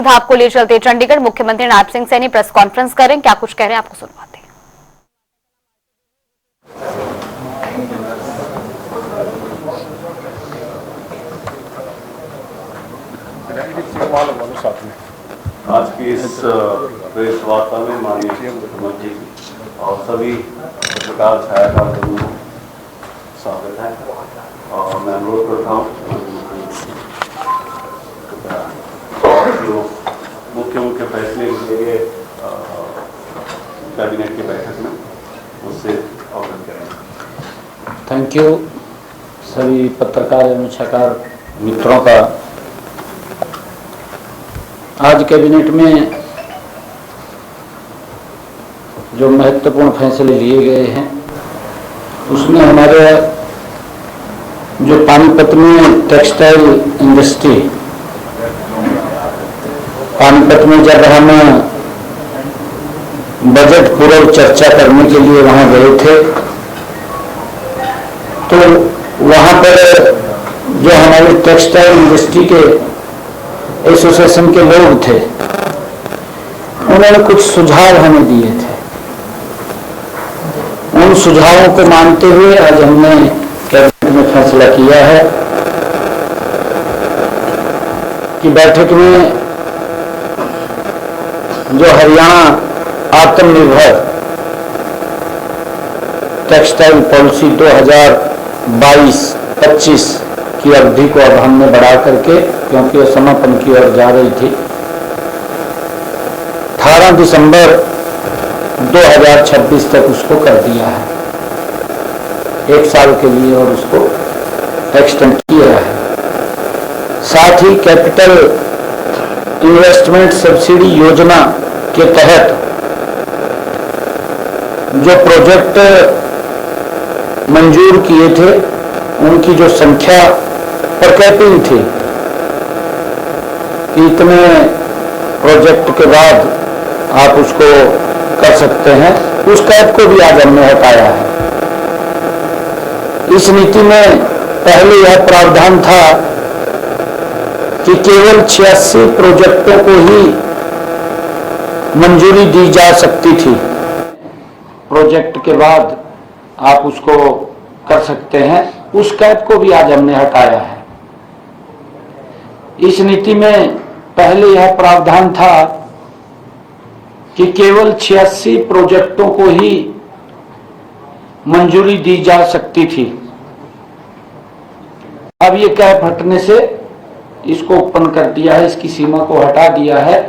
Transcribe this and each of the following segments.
आपको ले चलते चंडीगढ़। मुख्यमंत्री नायब सिंह सैनी प्रेस कॉन्फ्रेंस कर रहे हैं, क्या कुछ कह रहे हैं आपको सुनवाते हैं। आज की इस प्रेस वार्ता में माननीय मुख्यमंत्री और सभी पत्रकार छायाकार बंधुओं स्वागत है और मैं अनुरोध करता हूँ और जो मुख्य फैसले लिए गए कैबिनेट की बैठक में उससे अवगत करेंगे। थैंक यू सभी पत्रकार एवं छायाकार मित्रों का। आज कैबिनेट में जो महत्वपूर्ण फैसले लिए गए हैं उसमें हमारे जो पानीपत में टेक्सटाइल इंडस्ट्री, पानीपत में जब हम बजट पूर्व चर्चा करने के लिए वहां गए थे तो वहां पर जो हमारे टेक्सटाइल इंडस्ट्री के एसोसिएशन के लोग थे उन्होंने कुछ सुझाव हमें दिए थे। उन सुझावों को मानते हुए आज हमने कैबिनेट में फैसला किया है कि बैठक में जो हरियाणा आत्मनिर्भर टेक्सटाइल पॉलिसी 2022-25 की अवधि को अब हमने बढ़ा करके, क्योंकि वो समापन की ओर जा रही थी, 18 दिसंबर 2026 तक उसको कर दिया है, 1 साल के लिए, और उसको एक्सटेंड किया है। साथ ही कैपिटल इन्वेस्टमेंट सब्सिडी योजना के तहत जो प्रोजेक्ट मंजूर किए थे उनकी जो संख्या प्रकैपिंग थी, इतने प्रोजेक्ट के बाद आप उसको कर सकते हैं, उस कैप को भी आज हमने हटाया है। इस नीति में पहले यह प्रावधान था कि केवल 86 प्रोजेक्टों को ही मंजूरी दी जा सकती थी, प्रोजेक्ट के बाद आप उसको कर सकते हैं, उस कैप को भी आज हमने हटाया है। इस नीति में पहले यह प्रावधान था कि केवल 86 प्रोजेक्टों को ही मंजूरी दी जा सकती थी। अब ये कैप हटने से इसको ओपन कर दिया है, इसकी सीमा को हटा दिया है।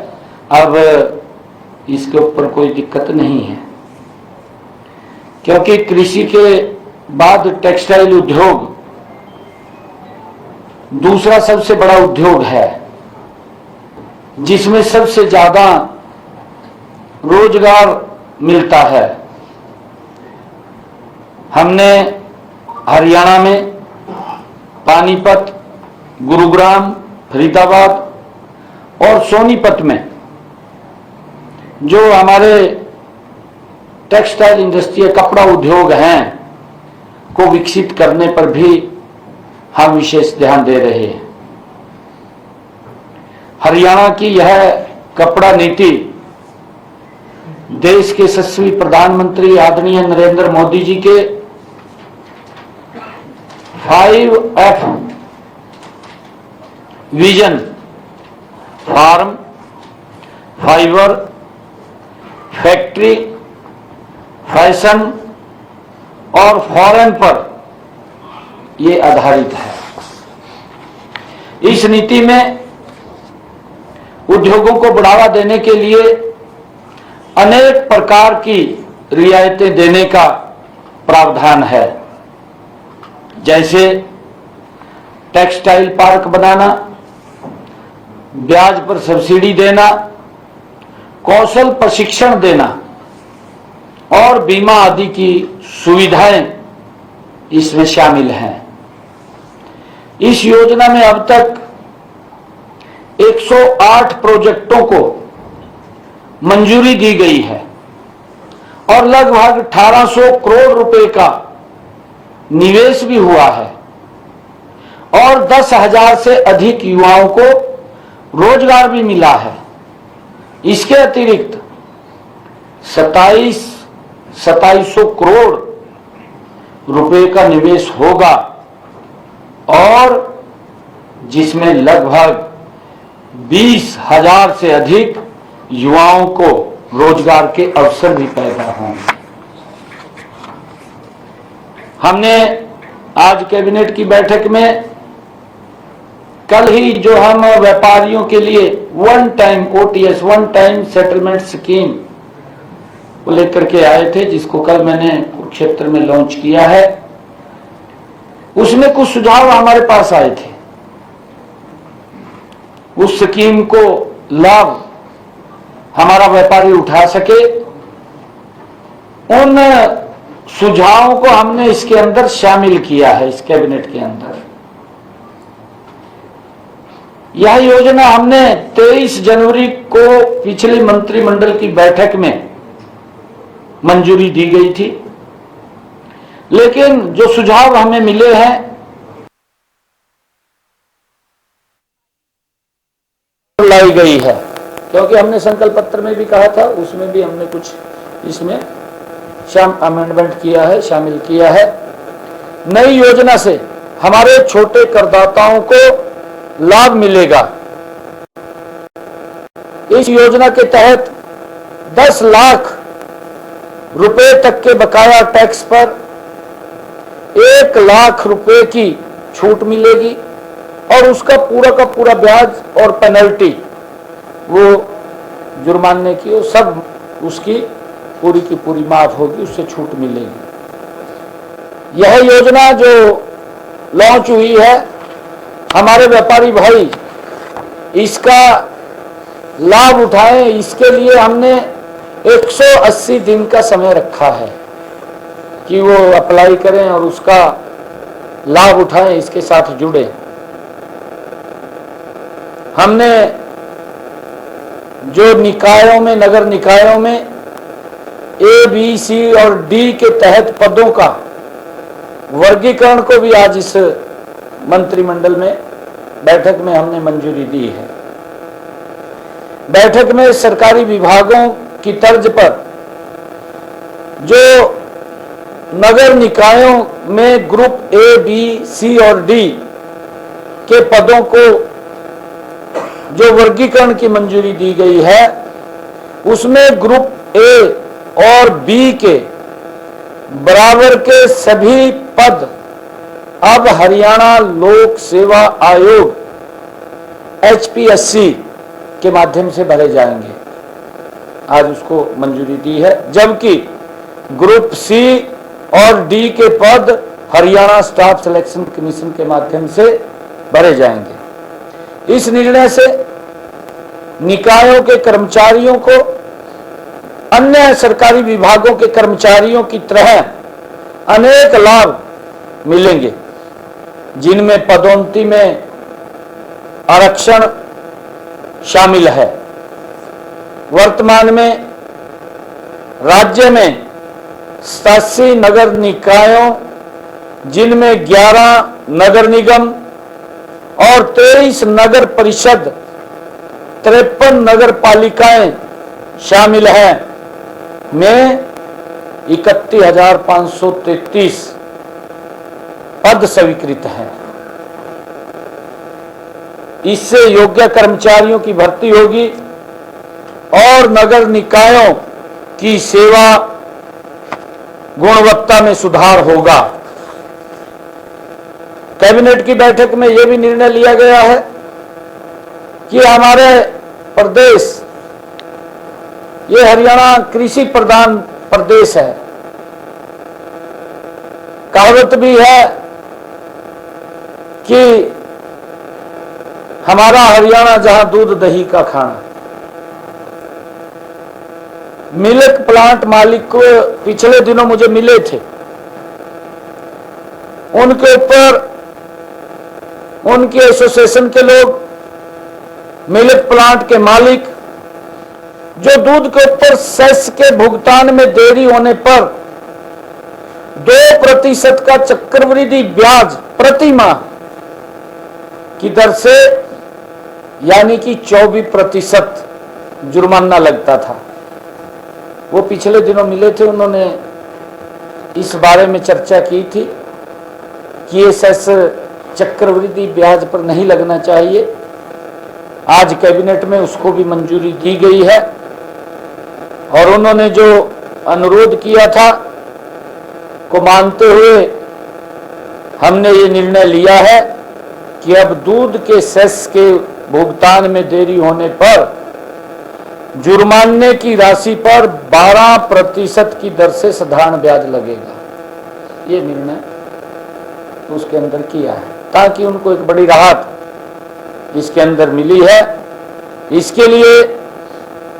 अब इसके ऊपर कोई दिक्कत नहीं है, क्योंकि कृषि के बाद टेक्सटाइल उद्योग दूसरा सबसे बड़ा उद्योग है जिसमें सबसे ज्यादा रोजगार मिलता है। हमने हरियाणा में पानीपत, गुरुग्राम, फरीदाबाद और सोनीपत में जो हमारे टेक्सटाइल इंडस्ट्री, कपड़ा उद्योग हैं, को विकसित करने पर भी हम विशेष ध्यान दे रहे हैं। हरियाणा की यह कपड़ा नीति देश के यशस्वी प्रधानमंत्री आदरणीय नरेंद्र मोदी जी के 5F vision, farm, fibre, factory, fashion और फॉरेन पर ये आधारित है। इस नीति में उद्योगों को बढ़ावा देने के लिए अनेक प्रकार की रियायतें देने का प्रावधान है, जैसे टेक्सटाइल पार्क बनाना, ब्याज पर सब्सिडी देना, कौशल प्रशिक्षण देना और बीमा आदि की सुविधाएं इसमें शामिल हैं। इस योजना में अब तक 108 प्रोजेक्टों को मंजूरी दी गई है और लगभग 1800 करोड़ रुपए का निवेश भी हुआ है और 10,000 से अधिक युवाओं को रोजगार भी मिला है। इसके अतिरिक्त 2700 करोड़ रुपए का निवेश होगा और जिसमें लगभग 20,000 से अधिक युवाओं को रोजगार के अवसर भी पैदा होंगे। हमने आज कैबिनेट की बैठक में कल ही जो हम व्यापारियों के लिए one time OTS one time settlement scheme को लेकर के आए थे, जिसको कल मैंने कुरुक्षेत्र में लॉन्च किया है, उसमें कुछ सुझाव हमारे पास आए थे। उस स्कीम को लाभ हमारा व्यापारी उठा सके, उन सुझावों को हमने इसके अंदर शामिल किया है। इस कैबिनेट के अंदर यह योजना हमने 23 जनवरी को पिछली मंत्रिमंडल की बैठक में मंजूरी दी गई थी, लेकिन जो सुझाव हमें मिले हैं लाई गई है, क्योंकि हमने संकल्प पत्र में भी कहा था, उसमें भी हमने कुछ इसमें अमेंडमेंट किया है, शामिल किया है। नई योजना से हमारे छोटे करदाताओं को लाभ मिलेगा। इस योजना के तहत 10 लाख रुपए तक के बकाया टैक्स पर 1 लाख रुपए की छूट मिलेगी और उसका पूरा का पूरा ब्याज और पेनल्टी, वो जुर्माने की, वो सब उसकी पूरी की पूरी माफ होगी, उससे छूट मिलेगी। यह योजना जो लॉन्च हुई है, हमारे व्यापारी भाई इसका लाभ उठाएं, इसके लिए हमने 180 दिन का समय रखा है कि वो अप्लाई करें और उसका लाभ उठाएं, इसके साथ जुड़े। हमने जो निकायों में, नगर निकायों में A, B, C और D के तहत पदों का वर्गीकरण को भी आज इस मंत्रिमंडल में बैठक में हमने मंजूरी दी है। बैठक में सरकारी विभागों की तर्ज पर जो नगर निकायों में ग्रुप A, B, C और D के पदों को जो वर्गीकरण की मंजूरी दी गई है, उसमें ग्रुप A और B के बराबर के सभी पद अब हरियाणा लोक सेवा आयोग HPSC के माध्यम से भरे जाएंगे। आज उसको मंजूरी दी है, जबकि ग्रुप C और D के पद हरियाणा स्टाफ सिलेक्शन कमीशन के माध्यम से भरे जाएंगे। इस निर्णय से निकायों के कर्मचारियों को अन्य सरकारी विभागों के कर्मचारियों की तरह अनेक लाभ मिलेंगे, जिनमें पदोन्नति में आरक्षण शामिल है। वर्तमान में राज्य में 87 नगर निकायों, जिनमें 11 नगर निगम और 23 नगर परिषद, 53 नगर पालिकाएं शामिल हैं, में 31,533 पद स्वीकृत हैं। इससे योग्य कर्मचारियों की भर्ती होगी और नगर निकायों की सेवा गुणवत्ता में सुधार होगा। कैबिनेट की बैठक में यह भी निर्णय लिया गया है कि हमारे प्रदेश, ये हरियाणा कृषि प्रधान प्रदेश है। कहावत भी है कि हमारा हरियाणा जहां दूध दही का खाना। मिल्क प्लांट मालिक को पिछले दिनों मुझे मिले थे, उनके ऊपर उनके एसोसिएशन के लोग, मिल्क प्लांट के मालिक, जो दूध के ऊपर सेस के भुगतान में देरी होने पर 2% का चक्रवृद्धि ब्याज प्रति माह की दर से, यानी कि 24% जुर्माना लगता था। वो पिछले दिनों मिले थे, उन्होंने इस बारे में चर्चा की थी कि ये सेस चक्रवृद्धि ब्याज पर नहीं लगना चाहिए। आज कैबिनेट में उसको भी मंजूरी दी गई है और उन्होंने जो अनुरोध किया था को मानते हुए हमने ये निर्णय लिया है कि अब दूध के सेस के भुगतान में देरी होने पर जुर्माने की राशि पर 12% की दर से साधारण ब्याज लगेगा। ये निर्णय उसके अंदर किया है ताकि उनको एक बड़ी राहत इसके अंदर मिली है। इसके लिए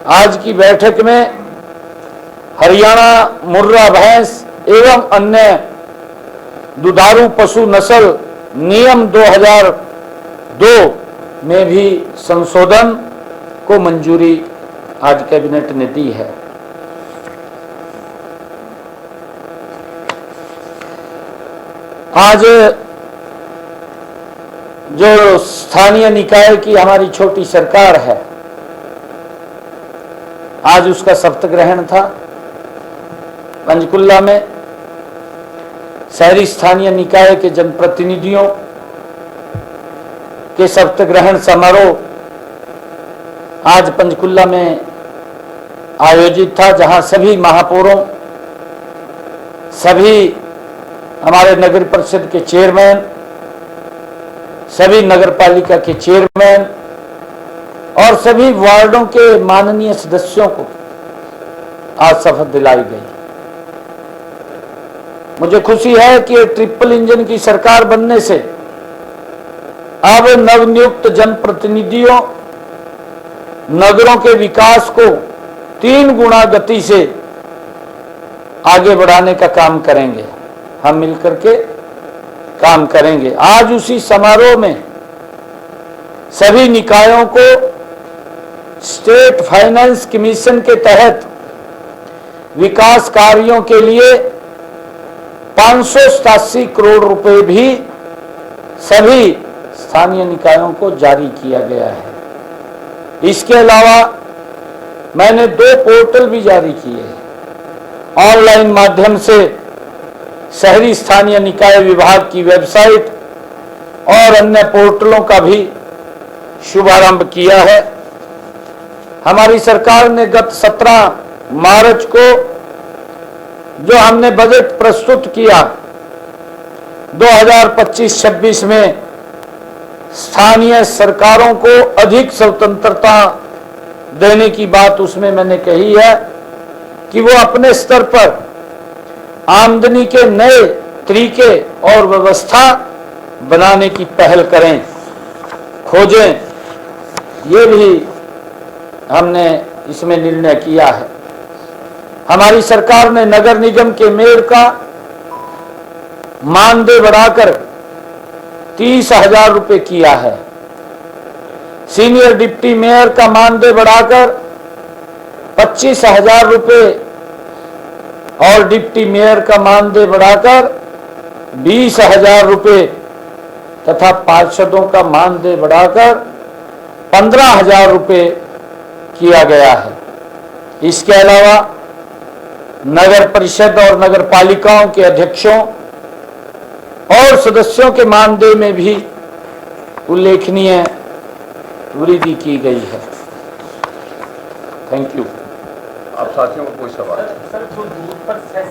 आज की बैठक में हरियाणा मुर्रा भैंस एवं अन्य दुधारू पशु नस्ल नियम 2002 में भी संशोधन को मंजूरी आज कैबिनेट ने दी है। आज जो स्थानीय निकाय की हमारी छोटी सरकार है, आज उसका शपथ ग्रहण था पंचकुला में। शहरी स्थानीय निकाय के जनप्रतिनिधियों के शपथ ग्रहण समारोह आज पंचकुला में आयोजित था, जहां सभी महापौरों, सभी हमारे नगर परिषद के चेयरमैन, सभी नगर पालिका के चेयरमैन और सभी वार्डों के माननीय सदस्यों को आज शपथ दिलाई गई। मुझे खुशी है कि ट्रिपल इंजन की सरकार बनने से अब नवनियुक्त जनप्रतिनिधियों नगरों के विकास को 3 गुना गति से आगे बढ़ाने का काम करेंगे। हम मिलकर के काम करेंगे। आज उसी समारोह में सभी निकायों को स्टेट फाइनेंस कमीशन के तहत विकास कार्यों के लिए 587 करोड़ रुपए भी सभी स्थानीय निकायों को जारी किया गया है। इसके अलावा मैंने 2 पोर्टल भी जारी किए हैं। ऑनलाइन माध्यम से शहरी स्थानीय निकाय विभाग की वेबसाइट और अन्य पोर्टलों का भी शुभारंभ किया है। हमारी सरकार ने गत 17 मार्च को जो हमने बजट प्रस्तुत किया 2025-26 में स्थानीय सरकारों को अधिक स्वतंत्रता देने की बात उसमें मैंने कही है कि वो अपने स्तर पर आमदनी के नए तरीके और व्यवस्था बनाने की पहल करें, खोजें। ये भी हमने इसमें निर्णय किया है। हमारी सरकार ने नगर निगम के मेयर का मानदेय बढ़ाकर 30,000 रुपए किया है। सीनियर डिप्टी मेयर का मानदेय बढ़ाकर 25,000 रुपए और डिप्टी मेयर का मानदेय बढ़ाकर 20,000 रुपए तथा पार्षदों का मानदेय बढ़ाकर 15,000 रुपए किया गया है। इसके अलावा नगर परिषद और नगर पालिकाओं के अध्यक्षों और सदस्यों के मानदेय में भी उल्लेखनीय वृद्धि की गई है। Thank you. आप साथियों को कोई सवाल? सर, जो दूध पर सेस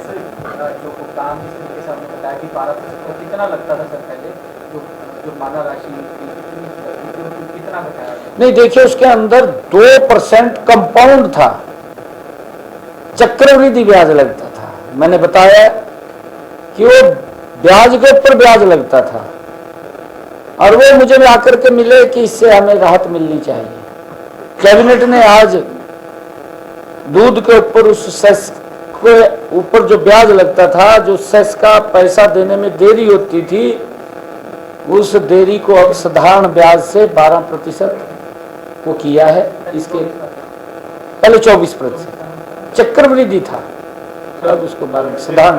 जो भुगतान के सामने बताया कि 12% कितना लगता था सर पहले, जो माना राशि कितना बताया? नहीं, देखिए उसके अंदर 2% कंपाउंड था, चक्रवृद्धि ब्याज लगता था। मैंने बताया कि वो ब्याज के ऊपर ब्याज लगता था और वो मुझे आकर के मिले कि इससे हमें राहत मिलनी चाहिए। कैबिनेट ने आज दूध के ऊपर उस सेस के ऊपर जो ब्याज लगता था, जो सेस का पैसा देने में देरी होती थी, उस देरी को अब साधारण ब्याज से 12% को किया है। इसके पहले 24% चक्रवृद्धि था, अब उसको 12 साधारण।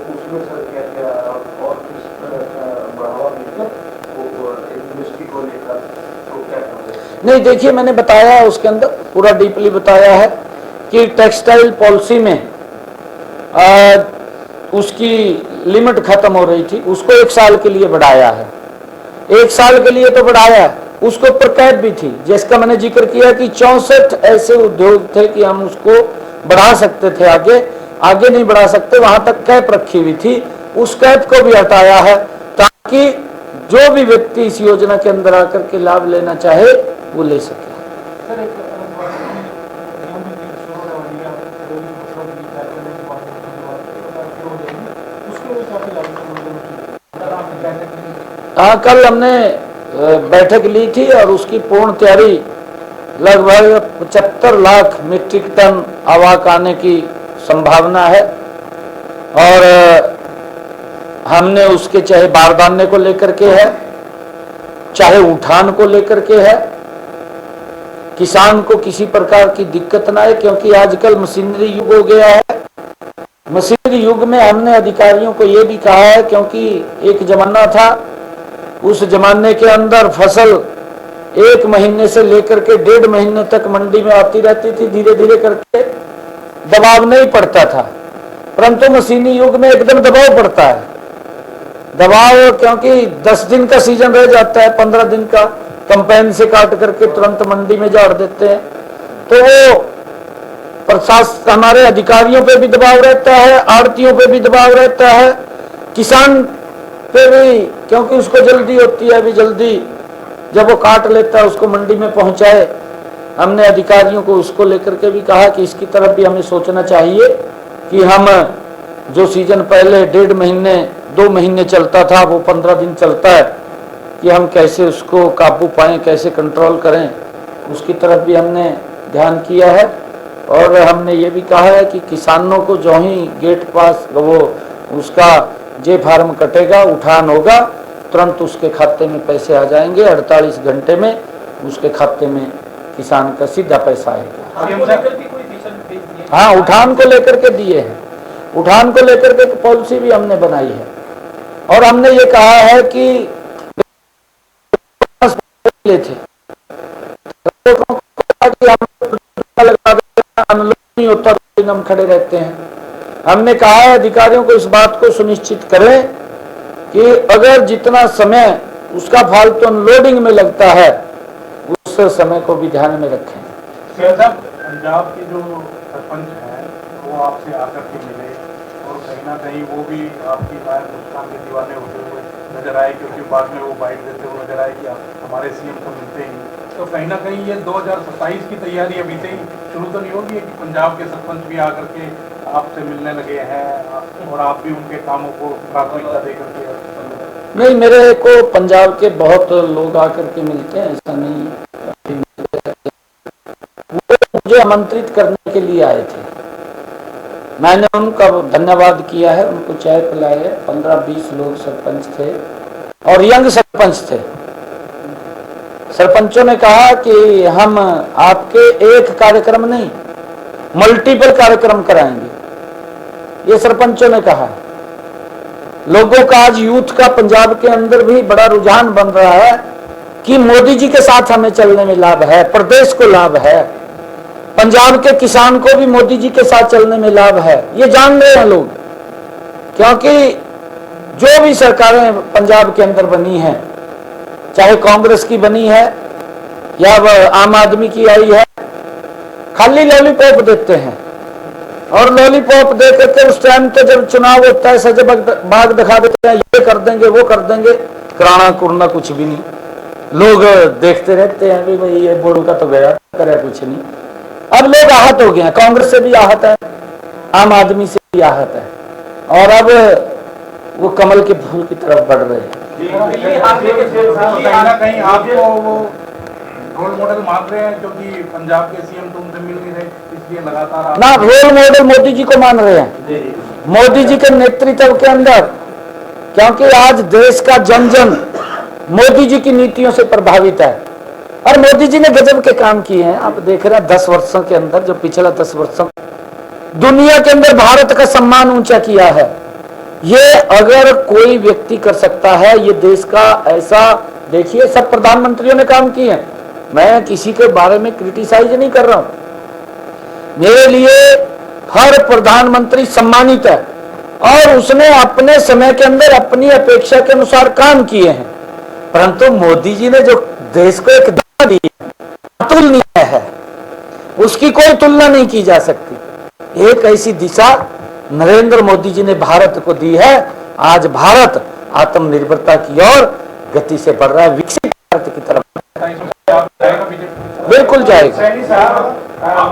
उसमें सर क्या क्या नहीं, देखिए मैंने बताया है उसके अंदर, पूरा डीपली बताया है कि टेक्सटाइल पॉलिसी में उसकी लिमिट खत्म हो रही थी, उसको 1 साल के लिए बढ़ाया है। 1 साल के लिए तो बढ़ाया है, उसके ऊपर कैप भी थी, जिसका मैंने जिक्र किया कि 64 ऐसे उद्योग थे कि हम उसको बढ़ा सकते थे, आगे नहीं बढ़ा सकते, वहां तक कैप रखी हुई थी। उस कैप को भी हटाया है ताकि जो भी व्यक्ति इस योजना के अंदर आकर के लाभ लेना चाहे वो ले सके। सर एक गेहूं की बीज शुरू होने वाली है, रबी फसलों की बीज तैयार करने के बाद शुरू हो जाएगी, उसके लिए काफी लागत सर आपने बैठक ली? हाँ, कल हमने बैठक ली थी और उसकी पूर्ण तैयारी लगभग 75 लाख मीट्रिक टन आवाक आने की संभावना है। और हमने उसके चाहे बारदाने को लेकर के है, चाहे उठान को लेकर के है, किसान को किसी प्रकार की दिक्कत ना है, क्योंकि आजकल मशीनरी युग हो गया है। मशीनरी युग में हमने अधिकारियों को ये भी कहा है, क्योंकि एक जमाना था, उस जमाने के अंदर फसल 1 महीने से लेकर के 1.5 महीने तक मंडी में आती रहती थी, धीरे धीरे करके दबाव नहीं पड़ता था। परंतु मशीनी युग में एकदम दबाव पड़ता है, दबाव, क्योंकि 10 दिन का सीजन रह जाता है, 15 दिन का कंपेन से काट करके तुरंत मंडी में झाड़ देते हैं। तो वो प्रशासन, हमारे अधिकारियों पे भी दबाव रहता है, आड़तियों पे भी दबाव रहता है, किसान पे भी, क्योंकि उसको जल्दी होती है, अभी जल्दी जब वो काट लेता है उसको मंडी में पहुंचाए। हमने अधिकारियों को उसको लेकर के भी कहा कि इसकी तरफ भी हमें सोचना चाहिए कि हम जो सीजन पहले 1.5 महीने 2 महीने चलता था, वो 15 दिन चलता है, कि हम कैसे उसको काबू पाएं, कैसे कंट्रोल करें, उसकी तरफ भी हमने ध्यान किया है। और हमने ये भी कहा है कि किसानों को जो ही गेट पास वो उसका जे फार्म कटेगा, उठान होगा, तुरंत उसके खाते में पैसे आ जाएंगे, 48 घंटे में उसके खाते में किसान का सीधा पैसा आएगा। हाँ, उठान को लेकर के दिए हैं, उठान को लेकर के पॉलिसी भी हमने बनाई है। और हमने ये कहा है कि थे नहीं होता, हम खड़े रहते हैं। हमने कहा है अधिकारियों को इस बात को सुनिश्चित करें कि अगर जितना समय उसका फालतू अनलोडिंग में लगता है, उस समय को भी ध्यान में रखें। पंजाब के जो सरपंच हैं वो आपसे आकर के मिले और कहीं ना कहीं वो भी आपकी बात मुस्कान के दीवाने होते हुए नजर आए, क्योंकि बाद में वो बाइट देते हुए नजर आए कि हमारे सीएम तो मिलते ही। तो कहीं ना कहीं ये 2027 की तैयारी अभी से ही शुरू तो नहीं होगी कि पंजाब के सरपंच भी आकर के आपसे मिलने लगे हैं और आप भी उनके कामों को प्राथमिकता दे करके? नहीं, मेरे को पंजाब के बहुत लोग आकर के मिलते हैं, ऐसा नहीं। वो मुझे आमंत्रित करने के लिए आए थे, मैंने उनका धन्यवाद किया है, उनको चाय पिलाए। 15-20 लोग सरपंच थे और यंग सरपंच थे। सरपंचों ने कहा कि हम आपके एक कार्यक्रम नहीं, मल्टीपल कार्यक्रम कराएंगे, ये सरपंचों ने कहा। लोगों का आज यूथ का पंजाब के अंदर भी बड़ा रुझान बन रहा है कि मोदी जी के साथ हमें चलने में लाभ है, प्रदेश को लाभ है, पंजाब के किसान को भी मोदी जी के साथ चलने में लाभ है, ये जान रहे हैं लोग। क्योंकि जो भी सरकारें पंजाब के अंदर बनी हैं, चाहे कांग्रेस की बनी है या आम आदमी की आई है, खाली लॉलीपॉप देते हैं। और लॉलीपॉप दे करके उस टाइम तो जब चुनाव होता है सजग बाग दिखा देते हैं, ये कर देंगे वो कर देंगे, कराना कुरना कुछ भी नहीं। लोग देखते रहते हैं, भाई ये बोड़ू का तो गया, करे कुछ नहीं। अब लोग आहत हो गए हैं, कांग्रेस से भी आहत है, आम आदमी से भी आहत है, और अब वो कमल के फूल की तरफ बढ़ रहे हैं। कहीं आपको वो रोल मॉडल मान रहे हैं, क्योंकि पंजाब के सीएम तो उनसे मिल नहीं रहे, इसलिए लगातार ना रोल मॉडल मोदी जी को मान रहे हैं, मोदी जी के नेतृत्व के अंदर। क्योंकि आज देश का जन जन मोदी जी की नीतियों से प्रभावित है और मोदी जी ने गजब के काम किए हैं। आप देख रहे हैं 10 वर्षों के अंदर, जो पिछला 10 वर्षों दुनिया के अंदर भारत का सम्मान ऊंचा किया है। ये अगर कोई व्यक्ति कर सकता है, ये देश का ऐसा, देखिए सब प्रधानमंत्रियों ने काम किए हैं, मैं किसी के बारे में क्रिटिसाइज नहीं कर रहा हूं। मेरे लिए हर प्रधानमंत्री सम्मानित है और उसने अपने समय के अंदर अपनी अपेक्षा के अनुसार काम किए हैं, परंतु मोदी जी ने जो देश को एक दिशा दी अतुलनीय है, उसकी कोई तुलना नहीं की जा सकती। एक ऐसी दिशा नरेंद्र मोदी जी ने भारत को दी है। आज भारत आत्मनिर्भरता की ओर गति से बढ़ रहा है, विकसित भारत की तरफ बिल्कुल जाएगा। सैनी साहब,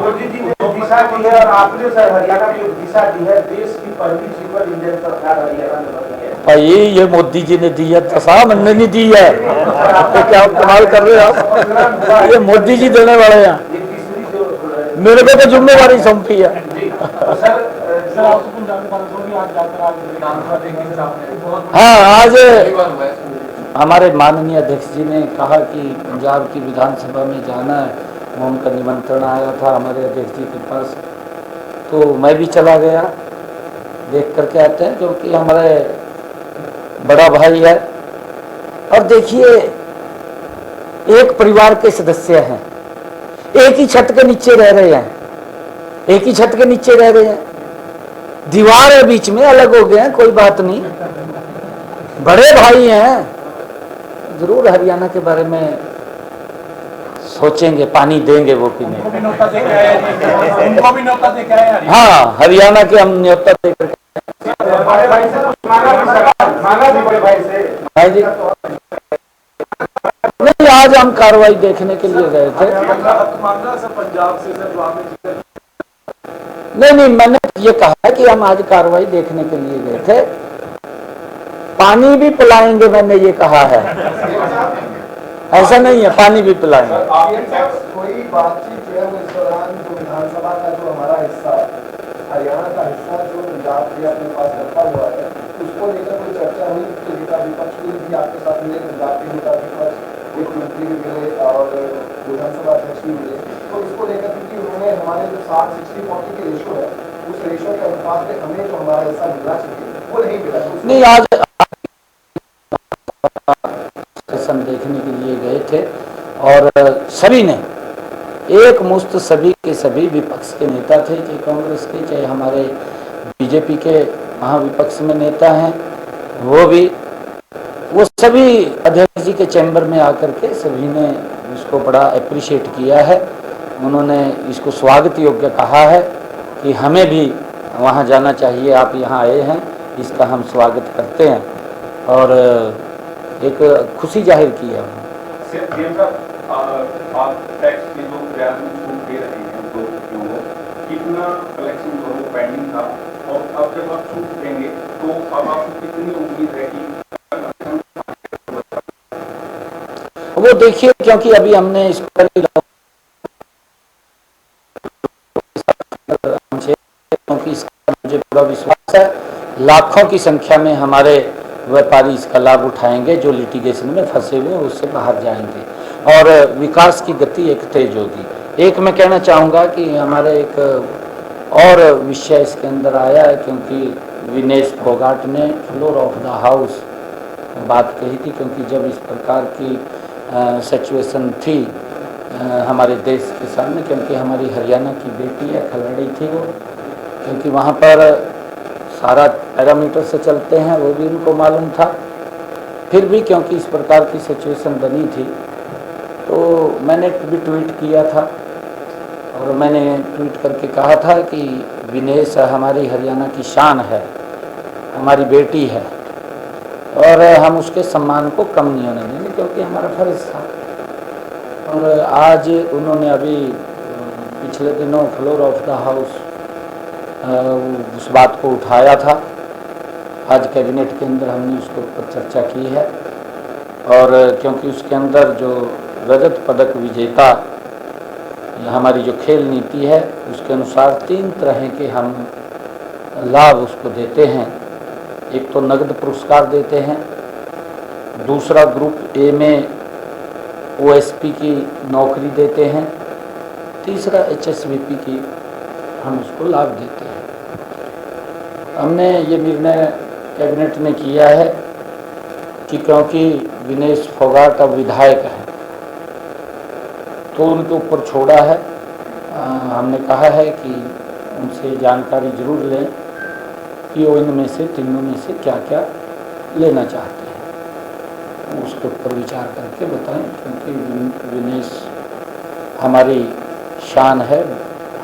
मोदी जी ने दिशा दी है और आपने सर हरियाणा की दिशा दी है। देश की पहली सुपर इंडियन सरकार हरियाणा में बनी है। भाई ये मोदी जी ने दी है, दशा हमने नहीं दी है। तो क्या आप कमाल कर रहे हो आप? ये मोदी जी देने वाले हैं, ये तीसरी जो मेरे को तो जिम्मेवारी सौंपी है। सर आपको कुछ जानकारी होगी आज जाकर आज विधानसभा देखेंगे सर आपने बहुत हाँ, आज हमारे माननीय अध्यक्ष जी ने कहा कि पंजाब की विधानसभा में जाना है। उनका निमंत्रण आया था हमारे अध्यक्ष जी के पास, तो मैं भी चला गया, देख करके आते हैं, क्योंकि हमारे बड़ा भाई है। और देखिए, एक परिवार के सदस्य हैं, एक ही छत के नीचे रह रहे हैं, एक ही छत के नीचे रह रहे हैं, दीवार है बीच में, अलग हो गए हैं, कोई बात नहीं, बड़े भाई हैं। जरूर हरियाणा के बारे में सोचेंगे, पानी देंगे वो पीने। उनको भी न्योता दे के आए हैं, उनको भी न्योता दे के आए हैं। हाँ, हरियाणा के हम न्योता देकर बड़े भाई से कुछ मांगा भी बड़े भाई से। भाई जी नहीं, आज हम कार्रवाई देखने के लिए गए थे। पंजाब से सर जो आपने नहीं, मैंने ये कहा कि हम आज कार्रवाई देखने के लिए गए थे, पानी भी पिलाएंगे, मैंने ये कहा है। ऐसा नहीं है, पानी भी पिलाएंगे। कोई बातचीत जो है वो इस दौरान जो विधानसभा का जो हमारा हिस्सा हरियाणा का हिस्सा जो पंजाब के अपने पास रखा हुआ है, उसको लेकर कोई चर्चा हुई? तो नेता विपक्ष भी आपके साथ मिले, पंजाब के नेता विपक्ष, एक मंत्री भी मिले और विधानसभा अध्यक्ष भी मिले, तो इसको लेकर क्योंकि उन्होंने हमारे जो 60-60-40 के रेशो है, उस रेशो के अनुपात में हमें जो हमारा हिस्सा मिलना चाहिए वो नहीं मिला। नहीं, आज सेशन देखने के लिए गए थे और सभी ने एक मुश्त, सभी के सभी विपक्ष के नेता थे, चाहे कांग्रेस के, चाहे हमारे बीजेपी के महाविपक्ष में नेता हैं, वो सभी अध्यक्ष जी के चैम्बर में आकर के सभी ने इसको बड़ा अप्रिशिएट किया है। उन्होंने इसको स्वागत योग्य कहा है कि हमें भी वहाँ जाना चाहिए, आप यहाँ आए हैं, इसका हम स्वागत करते हैं और एक खुशी जाहिर की है। आप टैक्स के जो ब्याज में छूट दे रहे हैं तो कितना कलेक्शन जो है पेंडिंग था, और अब जब आप छूट देंगे तो अब आपको कितनी उम्मीद है कि वो देखिए, क्योंकि अभी हमने इस पर क्योंकि इसका मुझे पूरा विश्वास है, लाखों की संख्या में हमारे व्यापारी इसका लाभ उठाएंगे, जो लिटिगेशन में फंसे हुए उससे बाहर जाएंगे और विकास की गति एक तेज होगी। एक मैं कहना चाहूँगा कि हमारे एक और विषय इसके अंदर आया है, क्योंकि विनेश फोगाट ने फ्लोर ऑफ द हाउस बात कही थी, क्योंकि जब इस प्रकार की सिचुएशन थी हमारे देश के सामने, क्योंकि हमारी हरियाणा की बेटी है, खिलाड़ी थी वो, क्योंकि वहाँ पर सारा पैरामीटर से चलते हैं, वो भी उनको मालूम था। फिर भी क्योंकि इस प्रकार की सिचुएशन बनी थी, तो मैंने भी ट्वीट किया था और मैंने ट्वीट करके कहा था कि विनेश हमारी हरियाणा की शान है, हमारी बेटी है और हम उसके सम्मान को कम नहीं होने देंगे, क्योंकि हमारा फर्ज था। और आज उन्होंने अभी पिछले दिनों फ्लोर ऑफ द हाउस उस बात को उठाया था। आज कैबिनेट के अंदर हमने उसके ऊपर चर्चा की है और क्योंकि उसके अंदर जो रजत पदक विजेता हमारी जो खेल नीति है, उसके अनुसार 3 तरह के हम लाभ उसको देते हैं। एक तो नगद पुरस्कार देते हैं, दूसरा ग्रुप ए में OSP की नौकरी देते हैं, तीसरा HSVP की हम उसको लाभ देते हैं। हमने ये निर्णय कैबिनेट ने किया है कि क्योंकि विनेश फोगाट अब विधायक है तो उनके ऊपर छोड़ा है। हमने कहा है कि उनसे जानकारी जरूर लें कि वो इनमें से तीनों में से क्या क्या लेना चाहते हैं, उसके ऊपर विचार करके बताएं, क्योंकि विनेश हमारी शान है,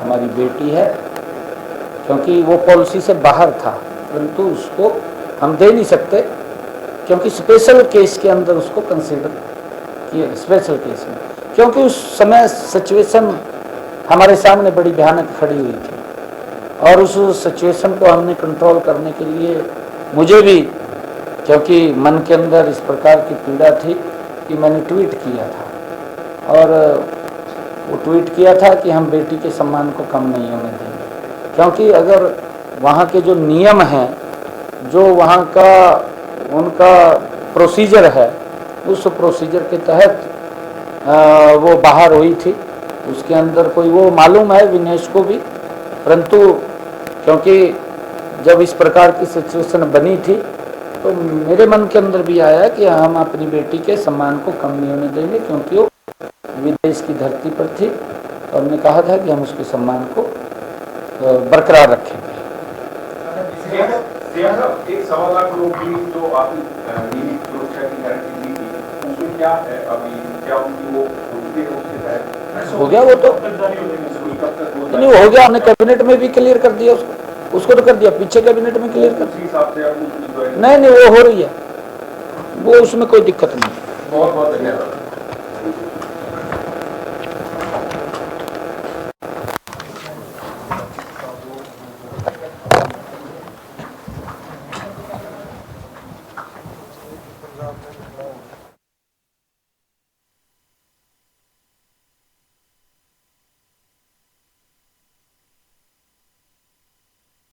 हमारी बेटी है। क्योंकि वो पॉलिसी से बाहर था, परंतु उसको हम दे नहीं सकते, क्योंकि स्पेशल केस के अंदर उसको कंसीडर किया, स्पेशल केस में, क्योंकि उस समय सिचुएशन हमारे सामने बड़ी भयानक खड़ी हुई थी और उस सिचुएशन को हमने कंट्रोल करने के लिए मुझे भी, क्योंकि मन के अंदर इस प्रकार की पीड़ा थी कि मैंने ट्वीट किया था और वो ट्वीट किया था कि हम बेटी के सम्मान को कम नहीं होने देंगे, क्योंकि अगर वहाँ के जो नियम हैं, जो वहाँ का उनका प्रोसीजर है, उस प्रोसीजर के तहत वो बाहर हुई थी। उसके अंदर कोई, वो मालूम है विनेश को भी, परंतु क्योंकि जब इस प्रकार की सिचुएशन बनी थी तो मेरे मन के अंदर भी आया कि हम अपनी बेटी के सम्मान को कम नहीं होने देंगे, क्योंकि वो विदेश की धरती पर थी और हमने कहा था कि हम उसके सम्मान को बरकरार रखेंगे। एक 1.25 लाख लोग की जो आपने नियमित सुरक्षा की गारंटी दी थी, उसमें क्या है अभी, क्या उनकी वो हो गया? वो तो नहीं हो गया, हमने कैबिनेट में भी क्लियर कर दिया उसको तो कर दिया, पीछे कैबिनेट में क्लियर कर दिया। नहीं वो हो रही है, वो उसमें कोई दिक्कत नहीं। बहुत बहुत धन्यवाद। पंजाब में